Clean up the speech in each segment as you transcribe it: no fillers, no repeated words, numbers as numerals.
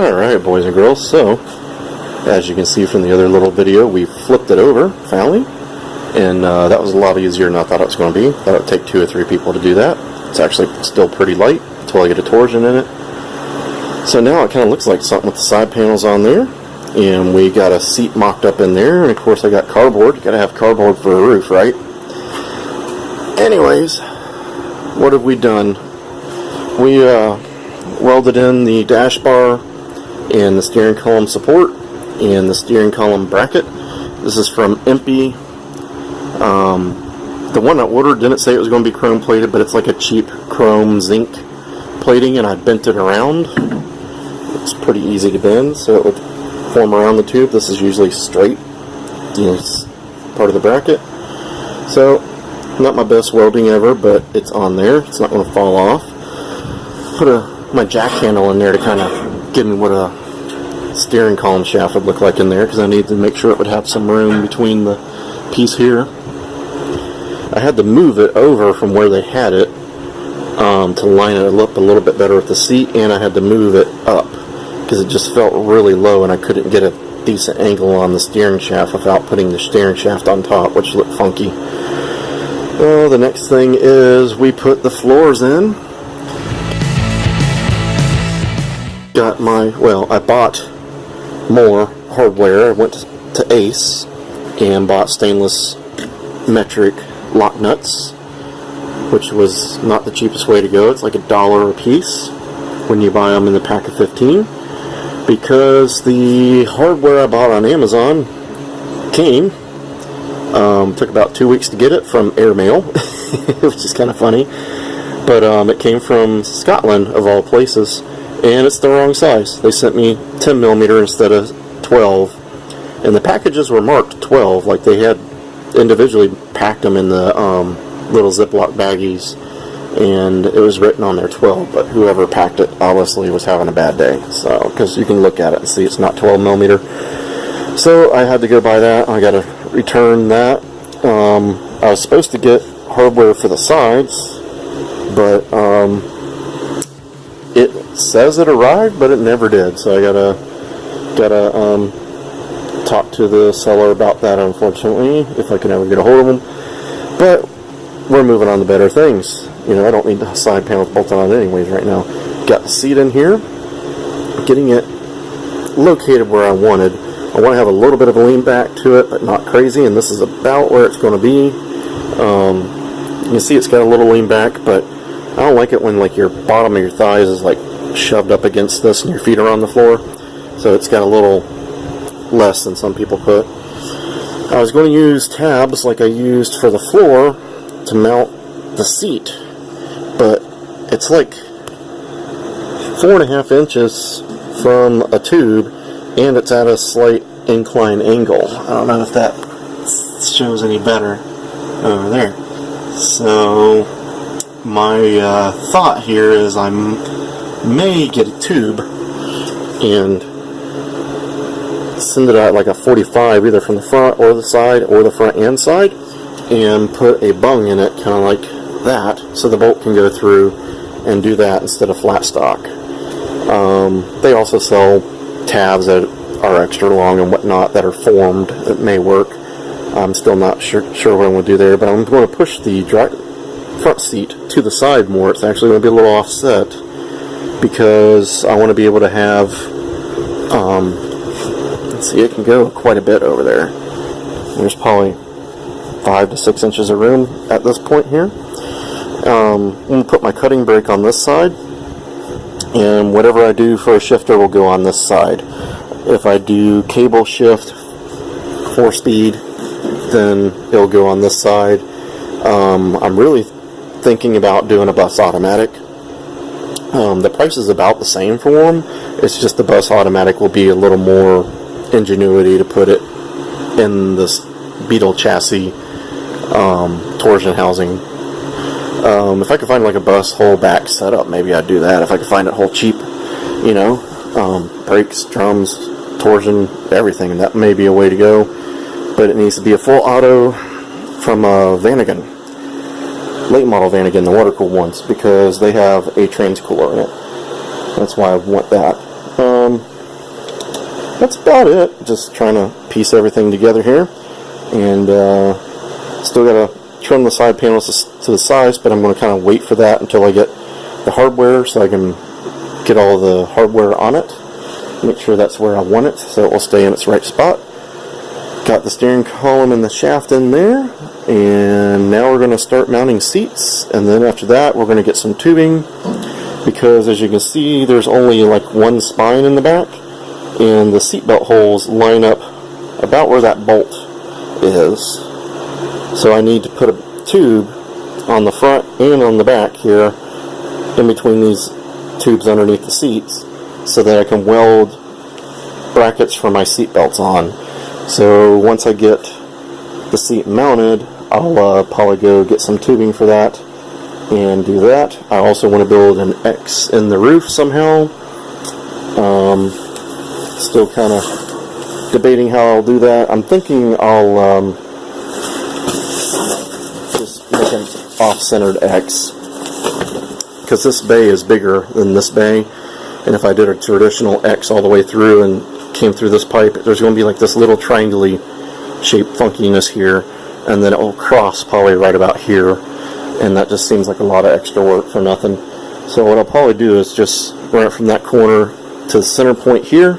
Alright, boys and girls, so as you can see from the other little video, we flipped it over finally, and that was a lot easier than I thought it was going to be. I thought it would take 2 or 3 people to do that. It's actually still pretty light until I get a torsion in it. So now it kind of looks like something with the side panels on there, and we got a seat mocked up in there, and of course I got cardboard. Gotta have cardboard for a roof, right? Anyways, what have we done? We welded in the dash bar and the steering column support and the steering column bracket. This is from Impy. The one I ordered didn't say it was going to be chrome plated, but it's like a cheap chrome zinc plating, and I bent it around. It's pretty easy to bend, so it would form around the tube. This is usually straight, it's part of the bracket. So, not my best welding ever, but it's on there. It's not going to fall off. Put my jack handle in there to kind of give me what a steering column shaft would look like in there, because I needed to make sure it would have some room between the piece here. I had to move it over from where they had it to line it up a little bit better with the seat, and I had to move it up because it just felt really low and I couldn't get a decent angle on the steering shaft without putting the steering shaft on top, which looked funky. Well, the next thing is we put the floors in. I bought more hardware. I went to Ace and bought stainless metric lock nuts, which was not the cheapest way to go. It's like $1 a piece when you buy them in the pack of 15, because the hardware I bought on Amazon came, took about 2 weeks to get it from airmail, which is kind of funny, but it came from Scotland of all places, and it's the wrong size. They sent me 10mm instead of 12, and the packages were marked 12, like they had individually packed them in the little Ziploc baggies, and it was written on there 12, but whoever packed it obviously was having a bad day, so, because you can look at it and see it's not 12mm. So I had to go buy that. I got to return that. I was supposed to get hardware for the sides, but it says it arrived, but it never did, so I gotta talk to the seller about that, unfortunately, if I can ever get a hold of them. But we're moving on to better things. I don't need the side panels bolted on anyways right now. Got the seat in here, getting it located where I wanted. I want to have a little bit of a lean back to it, but not crazy, and this is about where it's going to be. You can see it's got a little lean back, but I don't like it when like your bottom of your thighs is like shoved up against this and your feet are on the floor. So it's got a little less than some people put. I was going to use tabs like I used for the floor to mount the seat, but it's like 4.5 inches from a tube, and it's at a slight incline angle. I don't know if that shows any better over there. So my thought here is I may get a tube and send it out like a 45, either from the front or the side, or the front and side, and put a bung in it, kind of like that, so the bolt can go through and do that instead of flat stock. They also sell tabs that are extra long and whatnot that are formed that may work. I'm still not sure what I'm going to do there, but I'm going to push the front seat to the side more. It's actually going to be a little offset, because I want to be able to have let's see, it can go quite a bit over there. There's probably 5 to 6 inches of room at this point here. I'm going to put my cutting brake on this side, and whatever I do for a shifter will go on this side. If I do cable shift 4-speed, then it'll go on this side. I'm really thinking about doing a bus automatic. The price is about the same for them. It's just the bus automatic will be a little more ingenuity to put it in this Beetle chassis torsion housing. If I could find like a bus whole back setup, maybe I'd do that. If I could find it whole cheap, brakes, drums, torsion, everything, that may be a way to go. But it needs to be a full auto from Vanagon, late model Vanagon, the water cooled ones, because they have a transcooler in it. That's why I want that. that's about it. Just trying to piece everything together here. And still got to trim the side panels to the size, but I'm going to kind of wait for that until I get the hardware so I can get all the hardware on it. Make sure that's where I want it so it will stay in its right spot. Got the steering column and the shaft in there, and now we're going to start mounting seats, and then after that we're going to get some tubing, because as you can see there's only like one spine in the back, and the seatbelt holes line up about where that bolt is. So I need to put a tube on the front and on the back here in between these tubes underneath the seats so that I can weld brackets for my seat belts on. So once I get the seat mounted, I'll probably go get some tubing for that and do that. I also want to build an X in the roof somehow. Still kind of debating how I'll do that. I'm thinking I'll just make an off-centered X, because this bay is bigger than this bay, and if I did a traditional X all the way through and came through this pipe, there's going to be like this little triangle-y shaped funkiness here, and then it will cross probably right about here, and that just seems like a lot of extra work for nothing. So what I'll probably do is just run it from that corner to the center point here,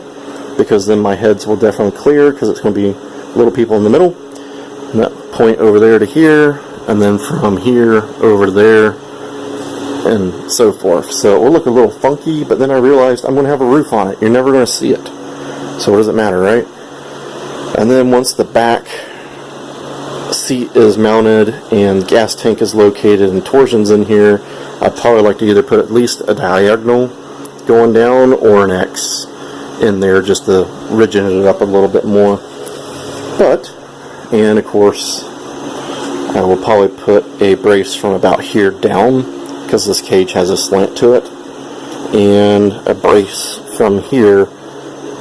because then my heads will definitely clear, because it's going to be little people in the middle, and that point over there to here, and then from here over there, and so forth. So it will look a little funky, but then I realized I'm going to have a roof on it. You're never going to see it. So what does it matter, right? And then once the back seat is mounted and gas tank is located and torsion's in here, I'd probably like to either put at least a diagonal going down or an X in there just to rigid it up a little bit more. And of course, I will probably put a brace from about here down, because this cage has a slant to it, and a brace from here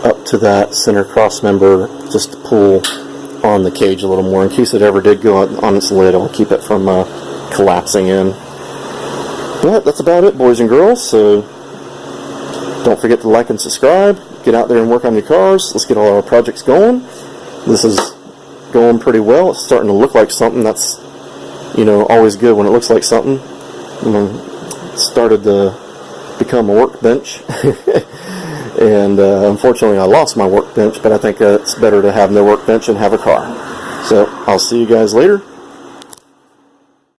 up to that center cross member just to pull on the cage a little more in case it ever did go on its lid. I'll keep it from collapsing in. But that's about it, boys and girls. So don't forget to like and subscribe. Get out there and work on your cars. Let's get all our projects going. This is going pretty well. It's starting to look like something. That's, you know, always good when it looks like something. It started to become a workbench. And unfortunately I lost my workbench, but I think it's better to have no workbench and have a car. So I'll see you guys later.